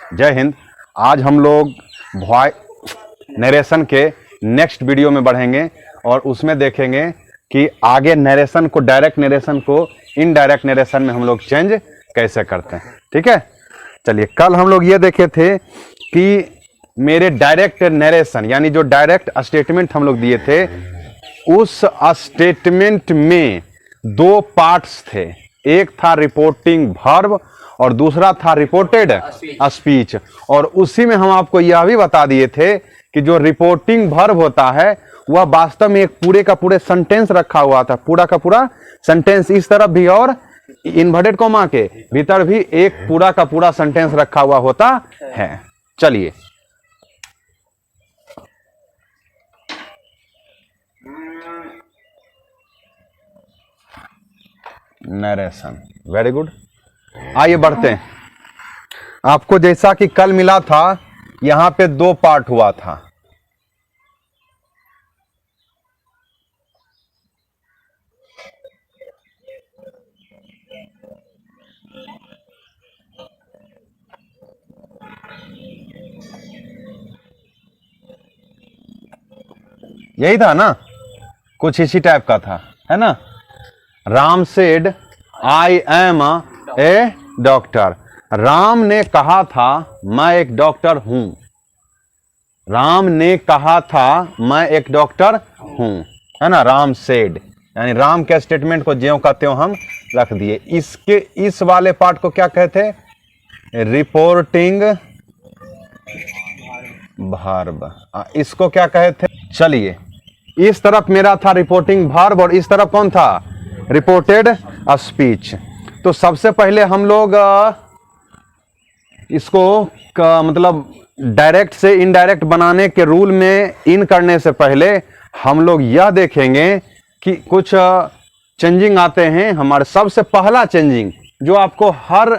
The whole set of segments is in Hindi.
जय हिंद। आज हम लोग वॉइस नरेशन के नेक्स्ट वीडियो में बढ़ेंगे और उसमें देखेंगे कि आगे नरेशन को, डायरेक्ट नरेशन को इनडायरेक्ट नरेशन में हम लोग चेंज कैसे करते हैं। ठीक है, चलिए। कल हम लोग ये देखे थे कि मेरे डायरेक्ट नरेशन यानी जो डायरेक्ट स्टेटमेंट हम लोग दिए थे, उस स्टेटमेंट में दो पार्ट्स थे। एक था रिपोर्टिंग वर्ब और दूसरा था रिपोर्टेड स्पीच। और उसी में हम आपको यह भी बता दिए थे कि जो रिपोर्टिंग वर्ब होता है वह वास्तव में एक पूरे का पूरे सेंटेंस रखा हुआ था। पूरा का पूरा सेंटेंस इस तरफ भी और इन्वर्टेड कॉमा के भीतर भी एक पूरा का पूरा सेंटेंस रखा हुआ होता है। चलिए, नरेशन, वेरी गुड। आइए बढ़ते हैं। आपको जैसा कि कल मिला था, यहां पे दो पार्ट हुआ था। यही था ना, कुछ इसी टाइप का था, है ना। Ram said I am a doctor. Ram ने कहा था मैं एक डॉक्टर हूं। राम ने कहा था मैं एक डॉक्टर हूं, है ना। राम सेड यानी राम के स्टेटमेंट को ज्यों का त्यों हम रख दिए। इसके इस वाले पार्ट को क्या कहते? Reporting verb. इसको क्या कहते? चलिए, इस तरफ मेरा था रिपोर्टिंग वर्ब और इस तरफ कौन था? Reported speech. तो सबसे पहले हम लोग इसको मतलब डायरेक्ट से इनडायरेक्ट बनाने के रूल में इन करने से पहले हम लोग यह देखेंगे कि कुछ चेंजिंग आते हैं हमारे। सबसे पहला चेंजिंग जो आपको हर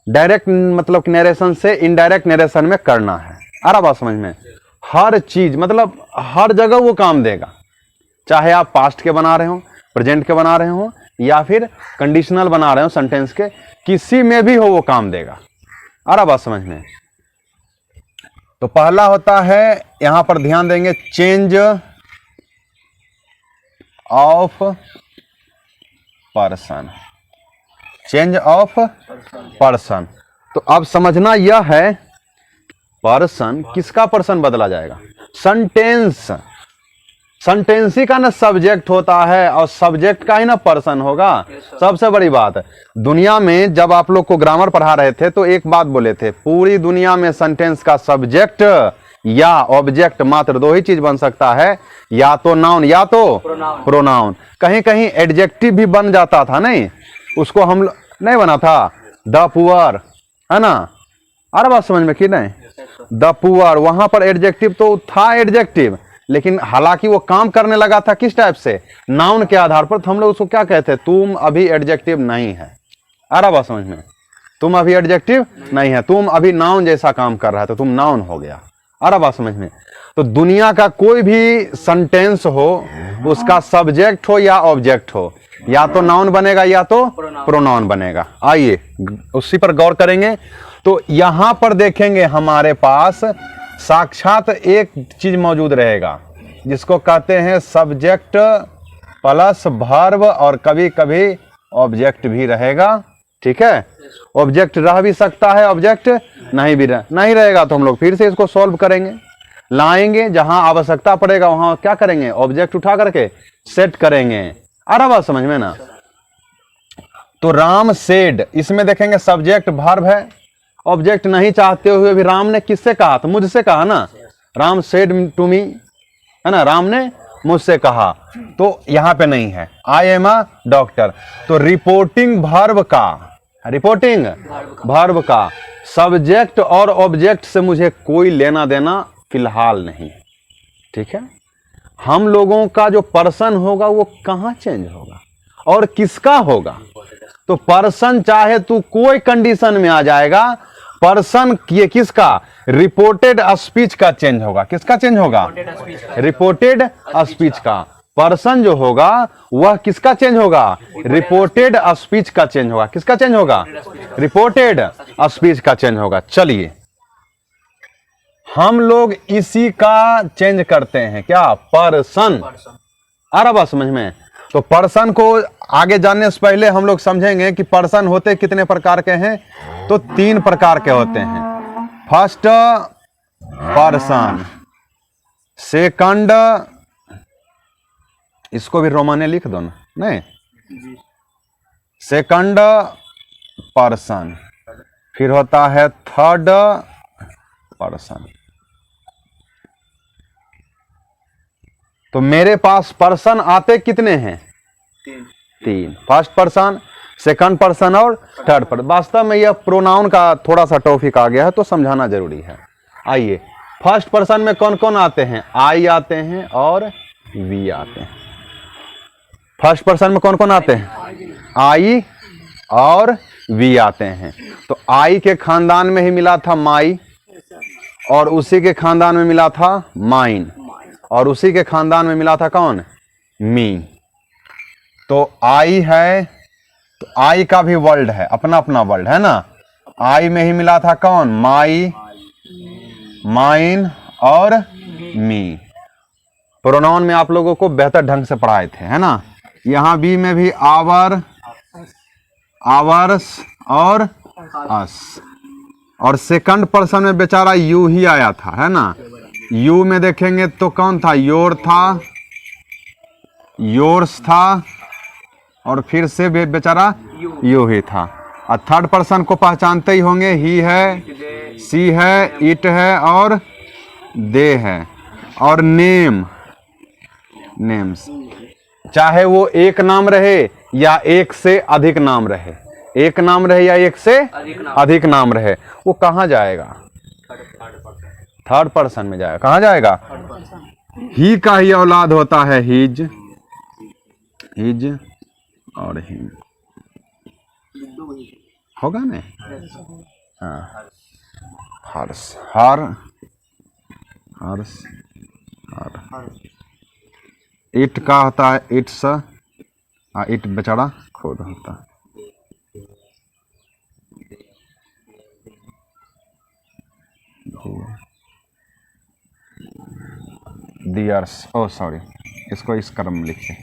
डायरेक्ट मतलब नरेशन से इनडायरेक्ट नरेशन में करना है। आ रहा बात समझ में? हर चीज मतलब हर जगह वो काम देगा, चाहे आप पास्ट के बना रहे हो, प्रेजेंट के बना रहे हो या फिर कंडीशनल बना रहे हो सेंटेंस के, किसी में भी हो वो काम देगा। आ रहा बात समझ में? तो पहला होता है, यहां पर ध्यान देंगे, change of person. Change of person. तो अब समझना यह है, पर्सन किसका पर्सन बदला जाएगा? सेंटेंस। सेंटेंस ही का ना सब्जेक्ट होता है और सब्जेक्ट का ही ना पर्सन होगा। सबसे बड़ी बात है, दुनिया में जब आप लोग को ग्रामर पढ़ा रहे थे तो एक बात बोले थे, पूरी दुनिया में सेंटेंस का सब्जेक्ट या ऑब्जेक्ट मात्र दो ही चीज बन सकता है, या तो नाउन या तो प्रोनाउन। कहीं कहीं एडजेक्टिव भी बन जाता था, नहीं उसको हम नहीं बना था, द पुअर, है ना। अरे बात समझ में कि नहीं? द पुअर, वहां पर एडजेक्टिव तो था एडजेक्टिव, लेकिन हालांकि वो काम करने लगा था किस टाइप से? नाउन के आधार पर। तो हम लोग उसको क्या कहते हैं? तुम अभी एडजेक्टिव नहीं है। आ रहा बात समझ में? तुम अभी एडजेक्टिव नहीं है, तुम अभी नाउन जैसा काम कर रहा है तो तुम नाउन हो गया। आ रहा बात समझ में? तो दुनिया का कोई भी सेंटेंस हो, उसका सब्जेक्ट हो या ऑब्जेक्ट हो, या तो नाउन बनेगा या तो प्रोनाउन बनेगा। आइए उसी पर गौर करेंगे। तो यहां पर देखेंगे हमारे पास साक्षात एक चीज मौजूद रहेगा जिसको कहते हैं सब्जेक्ट प्लस वर्ब, और कभी कभी ऑब्जेक्ट भी रहेगा। ठीक है, ऑब्जेक्ट रह भी सकता है, ऑब्जेक्ट नहीं रहेगा। तो हम लोग फिर से इसको सॉल्व करेंगे, लाएंगे, जहां आवश्यकता पड़ेगा वहां क्या करेंगे? ऑब्जेक्ट उठा करके सेट करेंगे। आ रहा बात समझ में ना? तो राम सेड, इसमें देखेंगे सब्जेक्ट वर्ब है, ऑब्जेक्ट नहीं चाहते हुए भी राम ने किससे कहा? तो मुझसे कहा ना। राम सेड टू मी, है ना, राम ने मुझसे कहा। तो यहां पे नहीं है, आई एम अ डॉक्टर। तो रिपोर्टिंग वर्ब का सब्जेक्ट और ऑब्जेक्ट से मुझे कोई लेना देना फिलहाल नहीं। ठीक है, हम लोगों का जो पर्सन होगा वो कहां चेंज होगा और किसका होगा? तो पर्सन चाहे तू कोई कंडीशन में आ जाएगा, पर्सन ये किसका? रिपोर्टेड स्पीच का चेंज होगा। किसका चेंज होगा? रिपोर्टेड स्पीच का। पर्सन जो होगा वह किसका चेंज होगा? रिपोर्टेड स्पीच का चेंज होगा। किसका चेंज होगा? रिपोर्टेड स्पीच का चेंज होगा। चलिए हम लोग इसी का चेंज करते हैं, क्या? पर्सन। आ रहा बात समझ में? तो पर्सन को आगे जानने से पहले हम लोग समझेंगे कि पर्सन होते कितने प्रकार के हैं। तो 3 प्रकार के होते हैं। फर्स्ट पर्सन, सेकंड, इसको भी रोमाने लिख दो ना, नहीं, सेकंड पर्सन, फिर होता है थर्ड पर्सन। तो मेरे पास पर्सन आते कितने हैं? 3। फर्स्ट पर्सन, सेकंड पर्सन और थर्ड पर्सन। वास्तव में यह प्रोनाउन का थोड़ा सा टॉपिक आ गया है तो समझाना जरूरी है। आइए, फर्स्ट पर्सन में कौन कौन आते हैं? आई आते हैं और वी आते हैं। फर्स्ट पर्सन में कौन कौन आते हैं? आई और वी आते हैं। तो आई के खानदान में ही मिला था माई, और उसी के खानदान में मिला था माइन, और उसी के खानदान में मिला था कौन? मी। तो आई है, तो आई का भी वर्ल्ड है, अपना अपना वर्ल्ड है ना। आई में ही मिला था कौन? माई, माइन और मी। प्रोनाउन में आप लोगों को बेहतर ढंग से पढ़ाए थे, है ना। यहां बी में भी आवर, आवर्स और अस। और सेकंड पर्सन में बेचारा यू ही आया था, है ना। यू में देखेंगे तो कौन था? योर था, योर्स था, और फिर से बेचारा यू ही था। और थर्ड पर्सन को पहचानते ही होंगे, ही है, सी है, इट है और दे है। और नेम, नेम्स, चाहे वो एक नाम रहे या एक से अधिक नाम रहे, एक नाम रहे या एक से अधिक नाम रहे, वो कहाँ जाएगा? थर्ड पर्सन में जाएगा। कहाँ जाएगा? ही का ही औलाद होता है हिज, हिज और हिम, होगा ना। हाँ, हर्ष, हर, हर्ष, हर। इट का होता है इट्स, इट बेचारा खुद होता है। दियर्स, ओ सॉरी, इसको इस क्रम में लिखिए।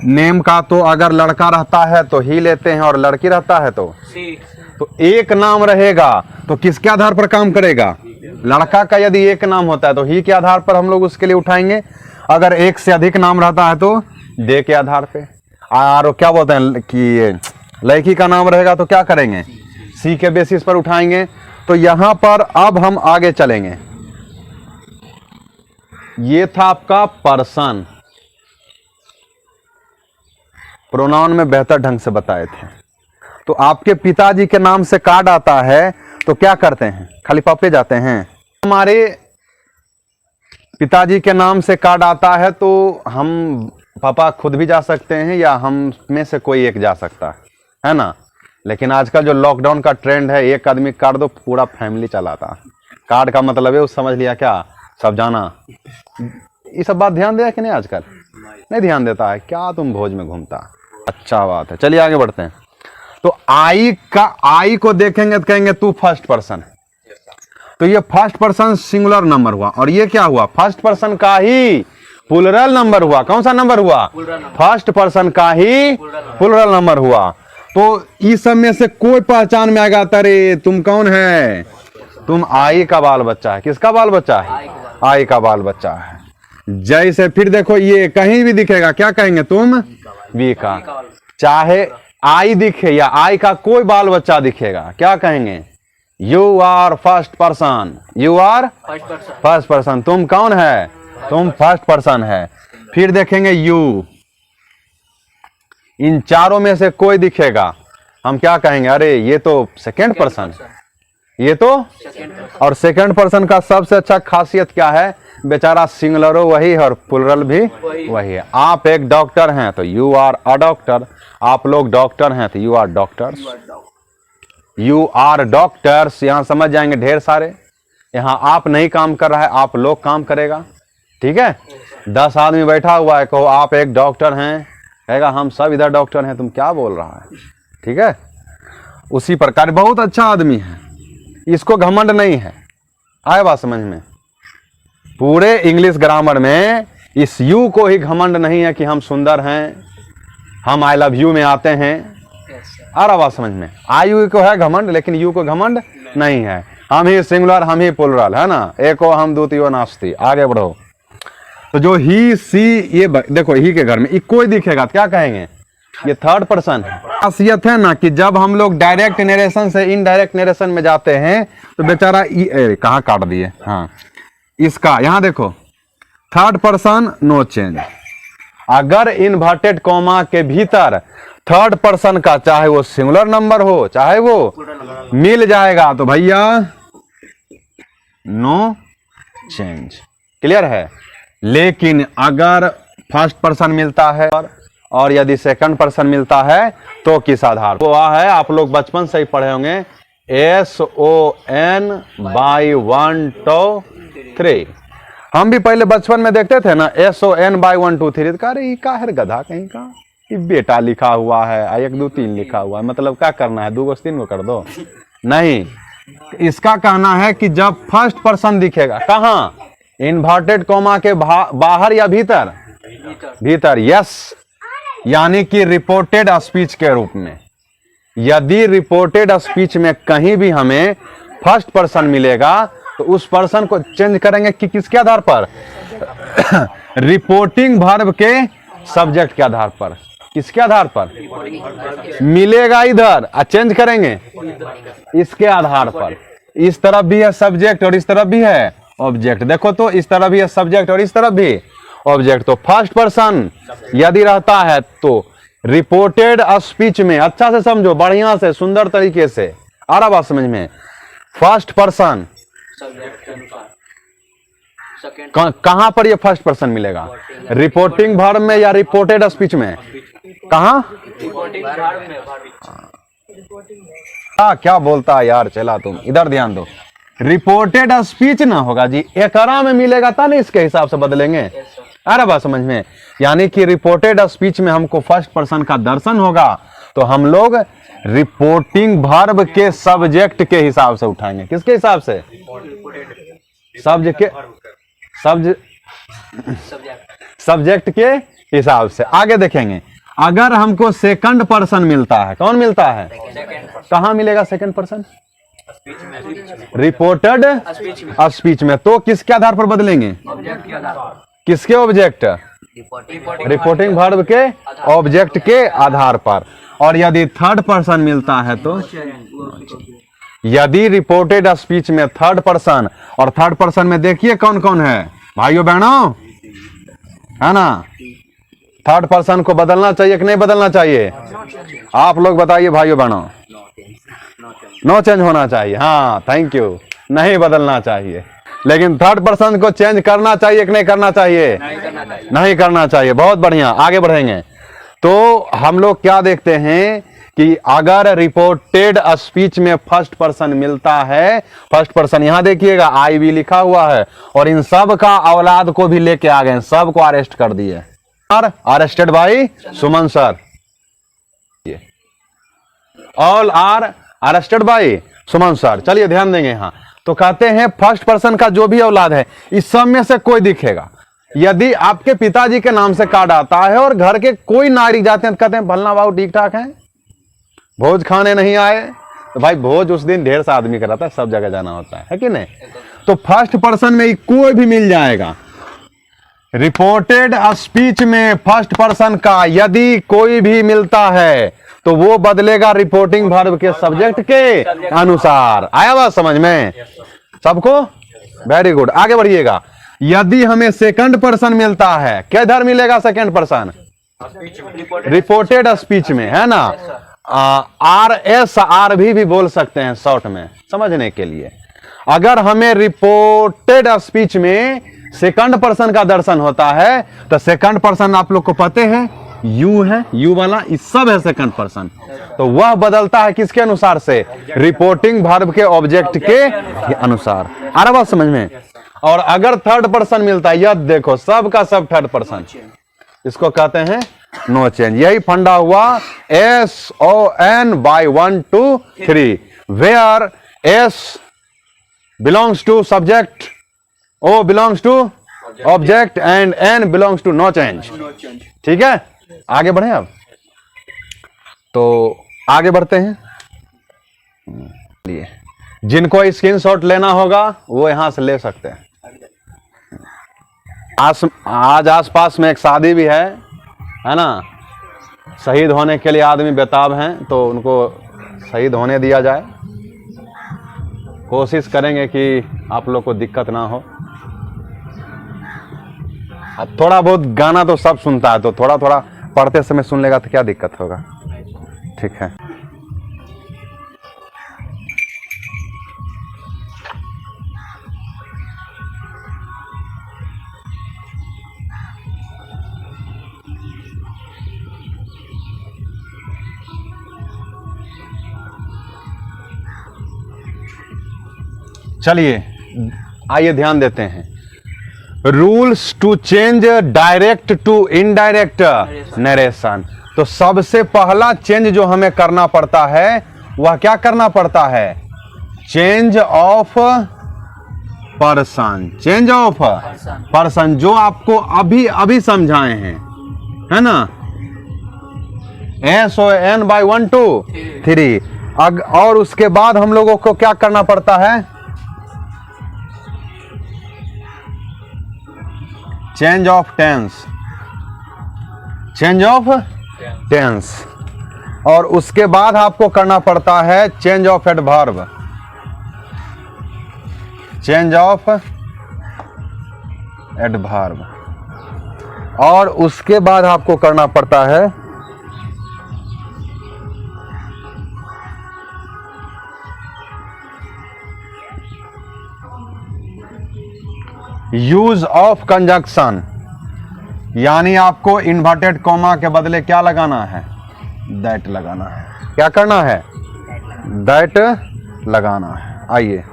नेम का तो अगर लड़का रहता है तो ही लेते हैं, और लड़की रहता है तो एक नाम रहेगा तो किसके आधार पर काम करेगा? लड़का का यदि एक नाम होता है तो ही के आधार पर हम लोग उसके लिए उठाएंगे। अगर एक से अधिक नाम रहता है तो दे के आधार पे। और क्या बोलते हैं कि लड़की का नाम रहेगा तो क्या करेंगे? सी के बेसिस पर उठाएंगे। तो यहां पर अब हम आगे चलेंगे। ये था आपका पर्सन, प्रोनाउन में बेहतर ढंग से बताए थे। तो आपके पिताजी के नाम से कार्ड आता है तो क्या करते हैं? खाली पापे जाते हैं। हमारे पिताजी के नाम से कार्ड आता है तो हम पापा खुद भी जा सकते हैं या हम में से कोई एक जा सकता है ना। लेकिन आजकल जो लॉकडाउन का ट्रेंड है, एक आदमी कार्ड दो पूरा फैमिली चलाता। कार्ड का मतलब है, वो समझ लिया क्या? सब जाना। ये सब बात ध्यान दिया कि नहीं? आजकल नहीं ध्यान देता है क्या? तुम भोज में घूमता। अच्छा बात है, चलिए आगे बढ़ते हैं। तो आई को देखेंगे तो कहेंगे तू फर्स्ट पर्सन है। तो ये फर्स्ट पर्सन सिंगुलर नंबर हुआ, और ये क्या हुआ? फर्स्ट पर्सन का ही प्लूरल नंबर हुआ। कौन सा नंबर हुआ? फर्स्ट पर्सन का ही प्लूरल नंबर हुआ। तो इस सब में से कोई पहचान में आएगा, अरे तुम कौन है? तुम आई का बाल बच्चा है। किसका बाल बच्चा है? आई का बाल बच्चा है। जैसे फिर देखो ये कहीं भी दिखेगा, क्या कहेंगे? तुम वी का। चाहे आई दिखे या आई का कोई बाल बच्चा दिखेगा, क्या कहेंगे? You are first person, you are first person. तुम कौन है? तुम फर्स्ट पर्सन है। फिर देखेंगे यू, इन चारों में से कोई दिखेगा, हम क्या कहेंगे? अरे ये तो सेकेंड पर्सन, ये तो। और सेकेंड पर्सन का सबसे अच्छा खासियत क्या है? बेचारा सिंगुलर वही है और प्लूरल भी वही है। आप एक डॉक्टर हैं तो यू आर अ डॉक्टर, आप लोग डॉक्टर हैं तो you are doctors, you are doctors. यहां समझ जाएंगे ढेर सारे। यहाँ आप नहीं काम कर रहा है, आप लोग काम करेगा। ठीक है, 10 आदमी बैठा हुआ है, कहो आप एक डॉक्टर हैं, कहेगा हम सब इधर डॉक्टर हैं, तुम क्या बोल रहा है। ठीक है, उसी प्रकार बहुत अच्छा आदमी है, इसको घमंड नहीं है। आए बात समझ में? पूरे इंग्लिश ग्रामर में इस यू को ही घमंड नहीं है कि हम सुंदर हैं, हम आई लव यू में आते हैं। आ रहा बात समझ में? आई यू को है घमंड, लेकिन यू को घमंड नहीं है। हम ही सिंगुलर, हम ही प्लुरल, है ना, एको हम द्वितीयो नास्ति। आगे बढ़ो। तो जो ही सी, ये देखो ही के घर में ये कोई दिखेगा तो क्या कहेंगे, ये थर्ड पर्सन है। खासियत है ना कि जब हम लोग डायरेक्ट नरेशन से इनडायरेक्ट नरेशन में जाते हैं तो बेचारा कहाँ काट दिए, हाँ इसका यहाँ देखो थर्ड पर्सन नो चेंज। अगर इन्वर्टेड कॉमा के भीतर थर्ड पर्सन का चाहे वो सिंगुलर नंबर हो चाहे वो मिल जाएगा तो भैया नो चेंज। क्लियर है? लेकिन अगर फर्स्ट पर्सन मिलता है और यदि सेकंड पर्सन मिलता है तो किस आधार पर? वो है, आप लोग बचपन से ही पढ़े होंगे, SON by 1 2 3। हम भी पहले बचपन में देखते थे ना SON by 1 2 3, तो अरे का है गधा कहीं का, ये बेटा लिखा हुआ है, 1 2 3 लिखा हुआ है, मतलब क्या करना है, 2 को 3 को कर दो। नहीं, इसका कहना है कि जब फर्स्ट पर्सन दिखेगा कहाँ, इन्वर्टेड कॉमा के बाहर या भीतर? भीतर। यस, यानी कि रिपोर्टेड स्पीच के रूप में। यदि रिपोर्टेड स्पीच में कहीं भी हमें फर्स्ट पर्सन मिलेगा तो उस पर्सन को चेंज करेंगे कि किसके आधार पर? रिपोर्टिंग वर्ब के सब्जेक्ट के आधार पर। किसके आधार पर मिलेगा? इधर चेंज करेंगे इसके आधार पर। इस तरफ भी है सब्जेक्ट और इस तरफ भी है ऑब्जेक्ट। देखो तो इस तरफ भी है सब्जेक्ट और इस तरफ भी ऑब्जेक्ट। तो फर्स्ट पर्सन यदि रहता है तो रिपोर्टेड स्पीच में, अच्छा से समझो, बढ़िया से, सुंदर तरीके से, आ रहा बात समझ में? फर्स्ट पर्सन कहां पर ये फर्स्ट पर्सन मिलेगा? रिपोर्टिंग वर्ब में या रिपोर्टेड स्पीच में? कहां? क्या बोलता है यार, चला तुम इधर ध्यान दो। रिपोर्टेड स्पीच ना होगा जी, एकरा में मिलेगा था ना, इसके हिसाब से बदलेंगे। अरे बात समझ में? यानी कि रिपोर्टेड स्पीच में हमको फर्स्ट पर्सन का दर्शन होगा तो हम लोग रिपोर्टिंग वर्ब के सब्जेक्ट के हिसाब से उठाएंगे। किसके हिसाब से? सब्जेक्ट के हिसाब से। आगे देखेंगे, अगर हमको सेकंड पर्सन मिलता है, कौन मिलता है? कहां मिलेगा सेकंड पर्सन? रिपोर्टेड स्पीच में। तो किसके आधार पर बदलेंगे? किसके ऑब्जेक्ट? रिपोर्टिंग वर्ब के ऑब्जेक्ट के आधार पर। और यदि थर्ड पर्सन मिलता है तो, यदि रिपोर्टेड स्पीच में थर्ड पर्सन, और थर्ड पर्सन में देखिए कौन कौन है भाइयों बहनों, है ना? थर्ड पर्सन को बदलना चाहिए कि नहीं बदलना चाहिए? आप लोग बताइए भाइयों बहनों। नो चेंज होना चाहिए। हाँ, थैंक यू। नहीं बदलना चाहिए। लेकिन थर्ड पर्सन को चेंज करना चाहिए कि नहीं करना चाहिए? नहीं करना चाहिए। बहुत बढ़िया, आगे बढ़ेंगे। तो हम लोग क्या देखते हैं कि अगर रिपोर्टेड स्पीच में फर्स्ट पर्सन मिलता है, फर्स्ट पर्सन यहां देखिएगा आई भी लिखा हुआ है, और इन सब का औलाद को भी लेके आ गए, सबको अरेस्ट कर दिए। Arrested by Suman sir. All are arrested by Suman sir. चलिए ध्यान देंगे यहाँ। तो कहते हैं फर्स्ट पर्सन का जो भी औलाद है इस सब में से कोई दिखेगा। यदि आपके पिताजी के नाम से कार्ड आता है और घर के कोई नागरिक जाते हैं तो कहते हैं भलना बाबू ठीक ठाक है, भोज खाने नहीं आए, तो भाई भोज उस दिन ढेर सा आदमी कराता है, सब जगह जाना होता है कि नहीं? तो फर्स्ट पर्सन में कोई भी मिल जाएगा। रिपोर्टेड स्पीच में फर्स्ट पर्सन का यदि कोई भी मिलता है तो वो बदलेगा रिपोर्टिंग वर्ब के सब्जेक्ट के अनुसार। आया बात समझ में सबको? वेरी गुड, आगे बढ़िएगा। यदि हमें सेकंड पर्सन मिलता है, किधर मिलेगा सेकंड पर्सन? रिपोर्टेड स्पीच में, है ना? RSR भी बोल सकते हैं शॉर्ट में समझने के लिए। अगर हमें रिपोर्टेड स्पीच में सेकंड पर्सन का दर्शन होता है तो सेकंड पर्सन आप लोग को पते हैं यू है, यू वाला इस सब है सेकंड पर्सन। तो वह बदलता है किसके अनुसार से? रिपोर्टिंग वर्ब के ऑब्जेक्ट के अनुसार। आ रहा बात समझ में? और अगर थर्ड पर्सन मिलता है, यह देखो सब का सब थर्ड पर्सन, इसको कहते हैं नो चेंज। यही फंडा हुआ SON by 1 2 3, where S belongs to subject, O belongs to object and N belongs to no change। ठीक है, आगे बढ़े अब। तो आगे बढ़ते हैं। जिनको स्क्रीनशॉट लेना होगा वो यहां से ले सकते हैं। आज आसपास में एक शादी भी है ना, शहीद होने के लिए आदमी बेताब हैं, तो उनको शहीद होने दिया जाए। कोशिश करेंगे कि आप लोग को दिक्कत ना हो। अब थोड़ा बहुत गाना तो सब सुनता है, तो थोड़ा थोड़ा पढ़ते समय सुन लेगा तो क्या दिक्कत होगा। ठीक है, चलिए आइए ध्यान देते हैं। Rules to change direct to indirect narration. तो सबसे पहला चेंज जो हमें करना पड़ता है वह क्या करना पड़ता है? Change of person. Change of person जो आपको अभी अभी समझाए हैं, है ना, SON by 1 2 3। और उसके बाद हम लोगों को क्या करना पड़ता है? Change of tense. Change of tense. और उसके बाद आपको करना पड़ता है change of adverb. Change of adverb. और उसके बाद आपको करना पड़ता है यूज ऑफ कंजक्शन। यानी आपको इन्वर्टेड कॉमा के बदले क्या लगाना है? दैट लगाना है। क्या करना है? दैट लगाना है। आइए,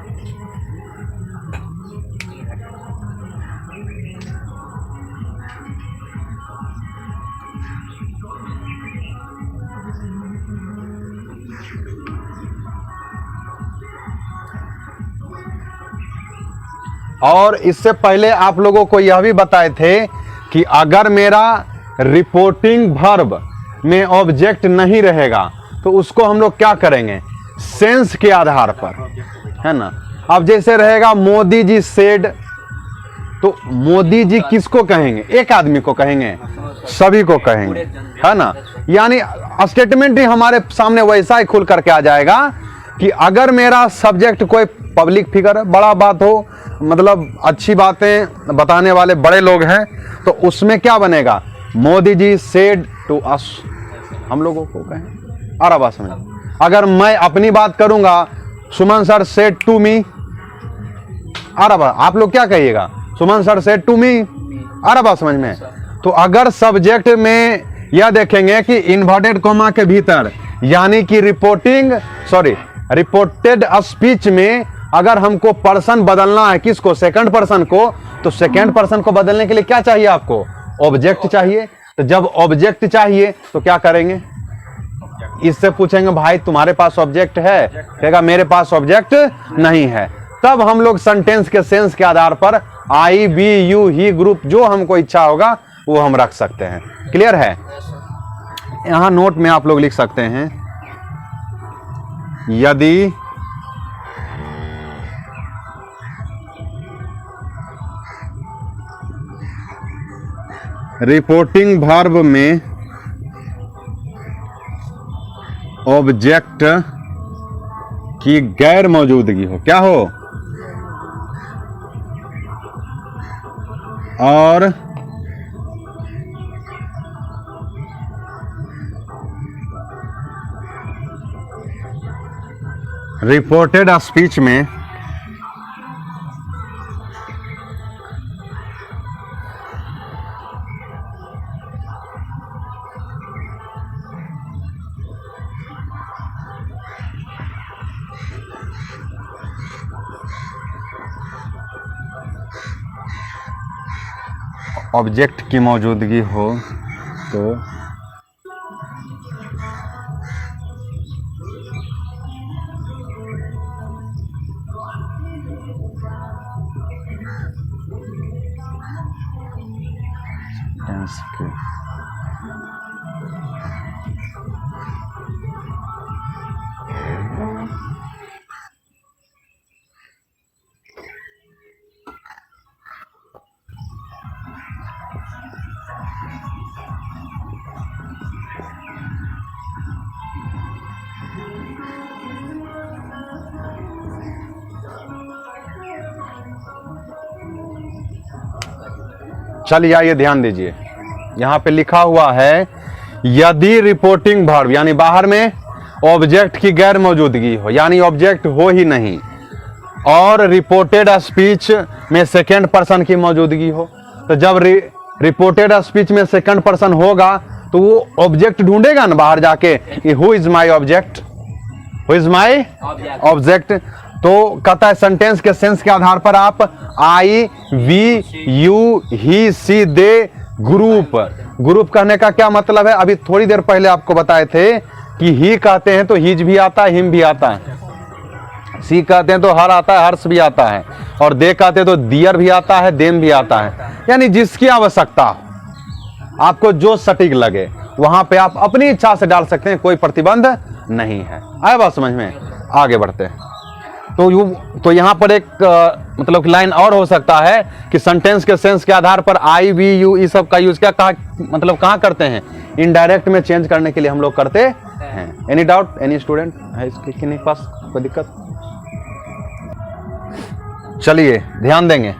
और इससे पहले आप लोगों को यह भी बताए थे कि अगर मेरा रिपोर्टिंग वर्ब में ऑब्जेक्ट नहीं रहेगा तो उसको हम लोग क्या करेंगे? सेंस के आधार पर, है ना। अब जैसे रहेगा मोदी जी सेड, तो मोदी जी किसको कहेंगे? एक आदमी को कहेंगे? सभी को कहेंगे, है ना। यानी स्टेटमेंट ही हमारे सामने वैसा ही खुल करके आ जाएगा कि अगर मेरा सब्जेक्ट कोई पब्लिक फिगर है, बड़ा बात हो, मतलब अच्छी बातें बताने वाले बड़े लोग हैं, तो उसमें क्या बनेगा? Modi ji said to us, हम लोगों को कहें। और अब समझ, अगर मैं अपनी बात करूंगा, सुमन सर सेड टू मी, और अब आप लोग क्या कहिएगा? सुमन सर सेड टू मी। और अब समझ में। तो अगर सब्जेक्ट में यह देखेंगे कि इन्वर्टेड कॉमा के भीतर, यानी कि रिपोर्टेड स्पीच में अगर हमको पर्सन बदलना है, किसको? सेकंड पर्सन को। तो सेकंड पर्सन को बदलने के लिए क्या चाहिए आपको? ऑब्जेक्ट चाहिए। तो जब ऑब्जेक्ट चाहिए तो क्या करेंगे? इससे पूछेंगे भाई तुम्हारे पास ऑब्जेक्ट है? कहेगा मेरे पास ऑब्जेक्ट नहीं है। तब हम लोग सेंटेंस के सेंस के आधार पर आई, बी, यू, ही, ग्रुप जो हमको इच्छा होगा वो हम रख सकते हैं। क्लियर है? यहां नोट में आप लोग लिख सकते हैं, यदि रिपोर्टिंग वर्ब में ऑब्जेक्ट की गैर मौजूदगी हो, क्या हो? और रिपोर्टेड स्पीच में ऑब्जेक्ट की मौजूदगी हो तो टेंस के चलिए आइए ध्यान दीजिए, यहां पे लिखा हुआ है यदि रिपोर्टिंग वर्ब यानी बाहर में ऑब्जेक्ट की गैर मौजूदगी हो, यानी ऑब्जेक्ट हो ही नहीं, और रिपोर्टेड स्पीच में सेकंड पर्सन की मौजूदगी हो, तो जब रिपोर्टेड स्पीच में सेकंड पर्सन होगा तो वो ऑब्जेक्ट ढूंढेगा ना बाहर जाके कि who is my object, who is my object. तो कहता है सेंटेंस के सेंस के आधार पर आप I we you he she they group, group कहने का क्या मतलब है, अभी थोड़ी देर पहले आपको बताए थे कि ही कहते हैं तो हिज भी आता है, हिम भी आता है, सी कहते हैं तो हर आता है, हर्ष भी आता है, और दे कहते हैं तो दियर भी आता है, देम भी आता है। यानी जिसकी आवश्यकता हो, आपको जो सटीक लगे वहां पे आप अपनी इच्छा से डाल सकते हैं, कोई प्रतिबंध नहीं है। आया बात समझ में? आगे बढ़ते हैं। तो यहां पर एक मतलब लाइन और हो सकता है कि सेंटेंस के सेंस के आधार पर आई वी यू इस सब का यूज क्या मतलब कहां करते हैं, इनडायरेक्ट में चेंज करने के लिए हम लोग करते हैं। एनी डाउट, एनी स्टूडेंट है इसके किन्हीं के पास कोई दिक्कत? चलिए ध्यान देंगे।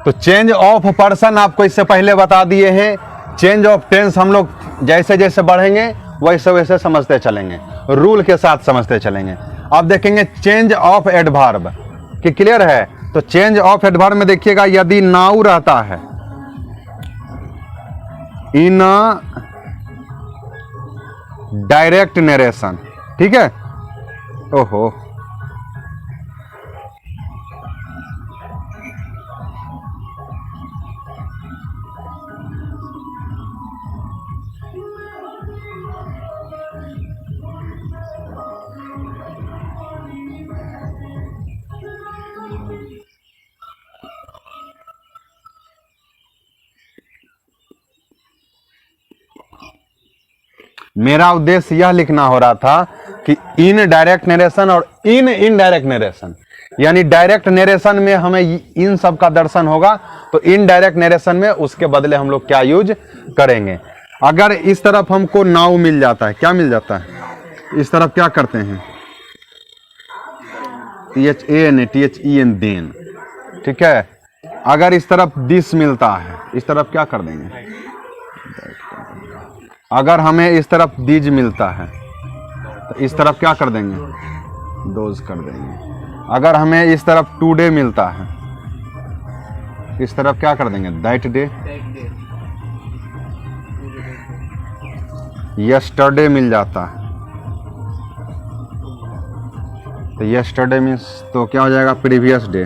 तो चेंज ऑफ पर्सन आपको इससे पहले बता दिए हैं, चेंज ऑफ टेंस हम लोग जैसे जैसे बढ़ेंगे वैसे वैसे समझते चलेंगे, रूल के साथ समझते चलेंगे। अब देखेंगे चेंज ऑफ एडवर्ब कि क्लियर है। तो चेंज ऑफ एडवर्ब में देखिएगा यदि नाउ रहता है इन डायरेक्ट नरेशन, ठीक है, ओहो मेरा उद्देश्य यह लिखना हो रहा था कि इन डायरेक्ट नरेशन और इन इनडायरेक्ट नरेशन, यानी डायरेक्ट नरेशन में हमें इन सब का दर्शन होगा, तो इनडायरेक्ट नरेशन में उसके बदले हम लोग क्या यूज करेंगे। अगर इस तरफ हमको नाउ मिल जाता है, क्या मिल जाता है, इस तरफ क्या करते हैं THAN देन, ठीक है। अगर इस तरफ दिस मिलता है, इस तरफ क्या कर देंगे, अगर हमें इस तरफ दीज मिलता है तो इस तरफ क्या कर देंगे, दोज कर देंगे। अगर हमें इस तरफ टुडे मिलता है, इस तरफ क्या कर देंगे, दैट डे। यस्टरडे मिल जाता है तो यस्टरडे मीन्स तो क्या हो जाएगा, प्रीवियस डे।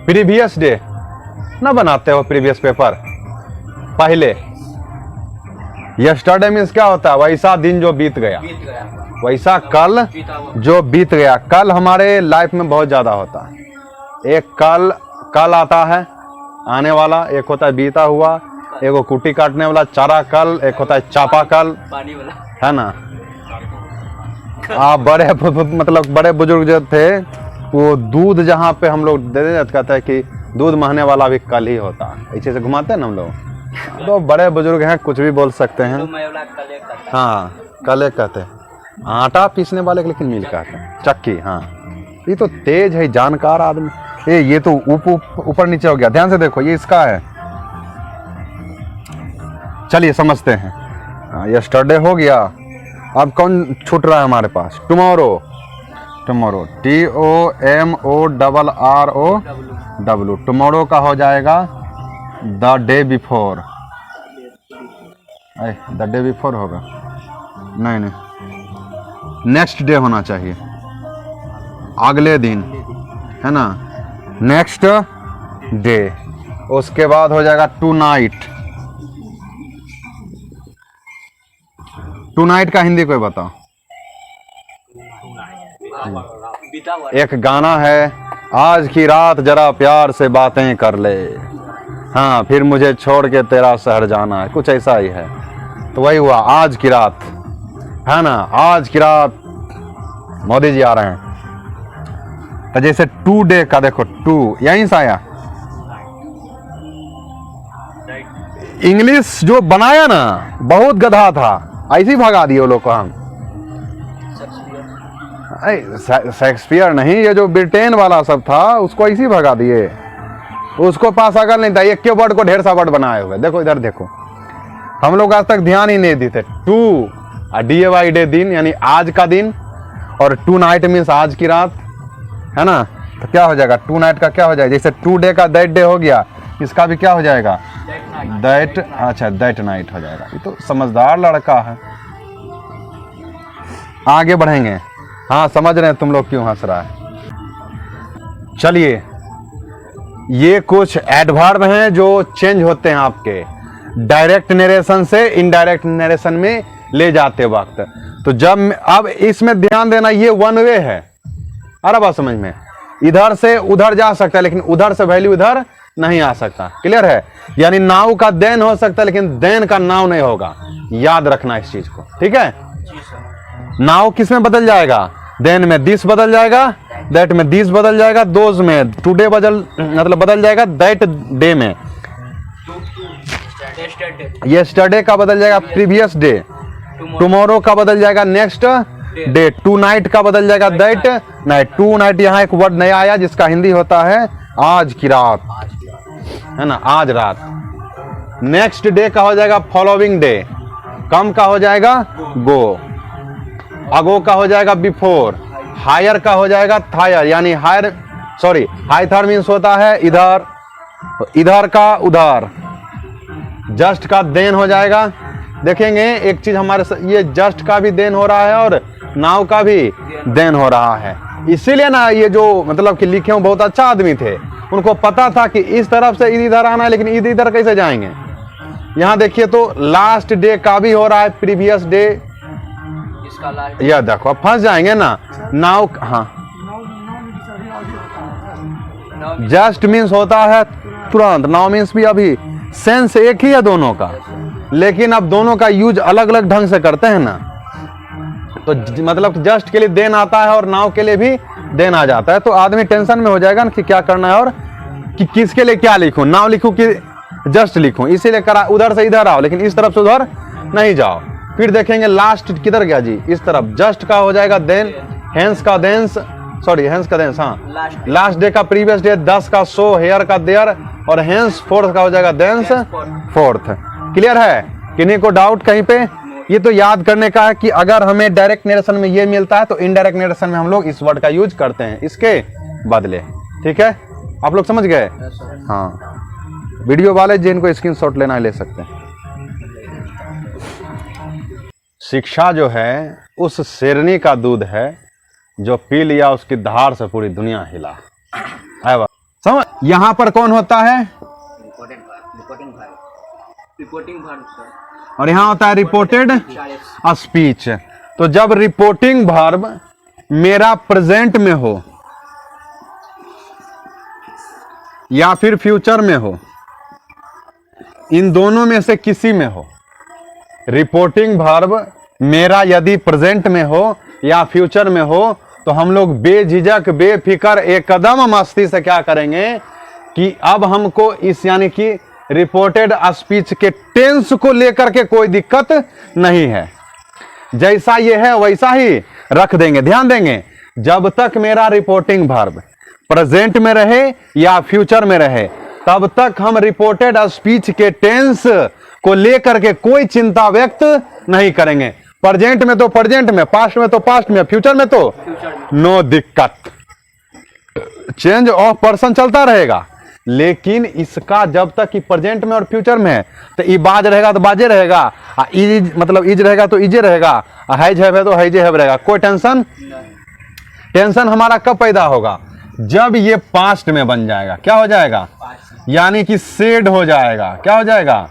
प्रीवियस डे ना बनाते हो प्रीवियस पेपर पहले, यस्टरडे मीन्स क्या होता है, वैसा दिन जो बीत गया, वैसा कल जो बीत गया। कल हमारे लाइफ में बहुत ज्यादा होता है, एक कल आता है आने वाला, एक होता है बीता हुआ, एक वो कुटी काटने वाला चारा कल, एक होता है चापा कल, है ना। आप बड़े मतलब बड़े बुजुर्ग जो थे वो दूध जहाँ पे हम लोग दे देते कहते हैं कि दूध महने वाला भी कल ही होता है, ऐसे से घुमाते हैं ना हम लोग। तो बड़े बुजुर्ग हैं, कुछ भी बोल सकते हैं। हाँ कले कहते हैं, आटा पीसने वाले लेकिन मिल कहते हैं, चक्की। हाँ ये तो तेज है, जानकार आदमी। ये तो ऊपर नीचे हो गया, ध्यान से देखो, ये इसका है। चलिए समझते हैं। यस्टरडे हो गया, अब कौन छूट रहा है हमारे पास, टुमारो। टुमारो TOMORROW, टुमारो का हो जाएगा the day before. The day before होगा, नहीं नेक्स्ट डे होना चाहिए, अगले दिन, है ना, नेक्स्ट डे। उसके बाद हो जाएगा टू नाइट। टू नाइट का हिंदी कोई बताओ। एक गाना है, आज की रात जरा प्यार से बातें कर ले, हाँ फिर मुझे छोड़ के तेरा शहर जाना है, कुछ ऐसा ही है। तो वही हुआ, आज की रात, है ना, आज की रात मोदी जी आ रहे हैं। तो जैसे टू डे का देखो, टू यहीं से आया। इंग्लिश जो बनाया ना बहुत गधा था, ऐसे ही भगा दिए वो लोग को। हम शेक्सपियर नहीं, ये जो ब्रिटेन वाला सब था उसको ऐसे ही भगा दिए। उसको पास अगर नहीं था, एक के वर्ड को ढेर सा वर्ड बनाए हुए। देखो इधर देखो, हम लोग आज तक ध्यान ही नहीं देते। टू DAY डे दिन, यानी आज का दिन, और टू नाइट मीन्स आज की रात, है ना। तो क्या हो जाएगा, टू नाइट का क्या हो जाएगा, जैसे टू डे का दैट डे हो गया, इसका भी क्या हो जाएगा, दैट, अच्छा दैट नाइट हो जाएगा। ये तो समझदार लड़का है। आगे बढ़ेंगे। हाँ समझ रहे हैं तुम लोग क्यों हंस रहा है। चलिए, ये कुछ एडवर्ब हैं जो चेंज होते हैं आपके डायरेक्ट नरेशन से इनडायरेक्ट नरेशन में ले जाते वक्त। तो जब अब इसमें ध्यान देना, ये वन वे है। अरे बात समझ में, इधर से उधर जा सकता है लेकिन उधर से वैल्यू इधर नहीं आ सकता। क्लियर है, यानी नाउ का देन हो सकता है लेकिन देन का नाउ नहीं होगा। याद रखना इस चीज को, ठीक है। नाउ किस में बदल जाएगा, देन में दिस बदल जाएगा, दैट में दिस बदल जाएगा, दोज में टुडे बदल जाएगा, दैट डे में यस्टरडे का बदल जाएगा प्रीवियस डे, टुमारो का बदल जाएगा नेक्स्ट डे, टू नाइट का बदल जाएगा दैट नाइट। टू नाइट यहाँ एक वर्ड नया आया जिसका हिंदी होता है आज की रात, है ना, आज रात। नेक्स्ट डे का हो जाएगा फॉलोइंग डे, कम का हो जाएगा गो, अगो का हो जाएगा बिफोर, हायर का हो जाएगा थायर, यानी हायर सॉरी हाइथर मीन्स होता है इधर, इधर का उधर। जस्ट का देन हो जाएगा। देखेंगे एक चीज हमारे ये जस्ट का भी देन हो रहा है और नाउ का भी देन हो रहा है। इसीलिए ना ये जो मतलब कि लिखे हुए बहुत अच्छा आदमी थे, उनको पता था कि इस तरफ से इधर आना है, लेकिन इधर कैसे जाएंगे। यहाँ देखिए तो लास्ट डे का भी हो रहा है प्रीवियस डे, यह देखो अब फंस जाएंगे ना। नाउ हाँ, जस्ट मीन्स होता है तुरंत, नाउ मीन्स भी अभी, सेंस एक ही है दोनों का, लेकिन अब दोनों का यूज अलग अलग ढंग से करते हैं ना। तो मतलब जस्ट के लिए देन आता है और नाउ के लिए भी देन आ जाता है। तो आदमी टेंशन में हो जाएगा ना कि क्या करना है और कि किसके लिए क्या लिखूं, नाउ लिखूं कि जस्ट लिखूं। इसीलिए करा उधर से इधर आओ लेकिन इस तरफ से उधर नहीं जाओ। फिर देखेंगे लास्ट किधर गया जी, इस तरफ। जस्ट का हो जाएगा देन, हेंस का देंस, सॉरी हेंस का देंस, हाँ लास्ट डे का प्रीवियस डे, 10 का सो, हेयर का देयर, और हेंस फोर्थ का हो जाएगा देंस फोर्थ। क्लियर है, किन्हीं को डाउट कहीं पे। ये तो याद करने का है कि अगर हमें डायरेक्ट नरेशन में ये मिलता है तो इनडायरेक्ट नरेशन में हम लोग इस वर्ड का यूज करते हैं इसके बदले। ठीक है, आप लोग समझ गए। हाँ, वीडियो वाले जिनको स्क्रीनशॉट लेना है ले सकते हैं। शिक्षा जो है उस शेरनी का दूध है जो पी लिया उसकी धार से पूरी दुनिया हिला। समझ, यहां पर कौन होता है, और यहां होता है रिपोर्टेड स्पीच। तो जब रिपोर्टिंग वर्ब मेरा प्रेजेंट में हो या फिर फ्यूचर में हो, इन दोनों में से किसी में हो, रिपोर्टिंग वर्ब मेरा यदि प्रेजेंट में हो या फ्यूचर में हो, तो हम लोग बेझिझक बेफिक्र एकदम मस्ती से क्या करेंगे कि अब हमको इस यानी कि रिपोर्टेड स्पीच के टेंस को लेकर के कोई दिक्कत नहीं है। जैसा ये है वैसा ही रख देंगे। ध्यान देंगे, जब तक मेरा रिपोर्टिंग वर्ब प्रेजेंट में रहे या फ्यूचर में रहे, तब तक हम रिपोर्टेड स्पीच के टेंस को लेकर के कोई चिंता व्यक्त नहीं करेंगे। प्रेजेंट में तो प्रेजेंट में, पास्ट में तो पास्ट में, फ्यूचर में तो नो दिक्कत। चेंज ऑफ पर्सन चलता रहेगा, लेकिन इसका जब तक कि प्रेजेंट में और फ्यूचर में है तो ई बाज रहेगा तो बाजे रहेगा, इज मतलब इज रहेगा तो इजे रहेगा, हैज है तो हैजे है रहेगा, कोई टेंशन टेंशन हमारा कब पैदा होगा? जब ये पास्ट में बन जाएगा। क्या हो जाएगा? यानी कि सेड हो जाएगा। क्या हो जाएगा?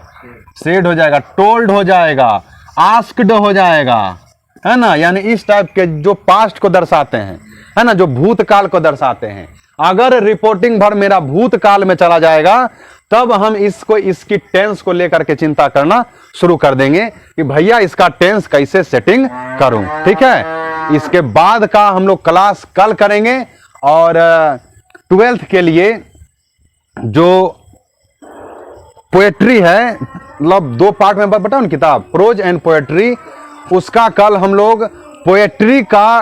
सेड हो जाएगा, टोल्ड हो जाएगा, आस्क्ड हो जाएगा, है ना। यानी इस टाइप के जो पास्ट को दर्शाते हैं, है ना, जो भूतकाल को दर्शाते हैं। अगर रिपोर्टिंग भर मेरा भूतकाल में चला जाएगा तब हम इसकी टेंस को लेकर के चिंता करना शुरू कर देंगे कि भैया इसका टेंस कैसे सेटिंग करूं। ठीक है, इसके बाद का हम लोग क्लास कल करेंगे। और 12th के लिए जो पोएट्री है, मतलब 2 पार्ट में बताओ ना किताब, प्रोज एंड पोएट्री, उसका कल हम लोग पोएट्री का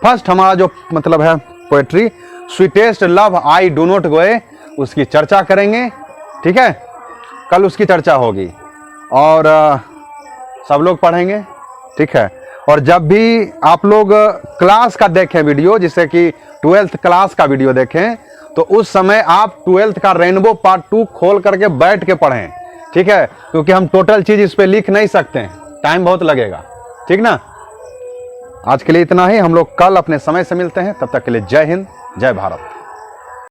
फर्स्ट हमारा जो मतलब है poetry, sweetest love I do not go, उसकी चर्चा करेंगे। ठीक है, कल उसकी चर्चा होगी और सब लोग पढ़ेंगे। ठीक है, और जब भी आप लोग क्लास का देखें वीडियो, जिससे कि 12th क्लास का वीडियो देखें, तो उस समय आप 12th का रेनबो पार्ट 2 खोल करके बैठ के पढ़ें। ठीक है, क्योंकि हम टोटल चीज इस पे लिख नहीं सकते हैं, टाइम बहुत लगेगा। ठीक ना, आज के लिए इतना ही। हम लोग कल अपने समय से मिलते हैं, तब तक के लिए जय हिंद, जय भारत।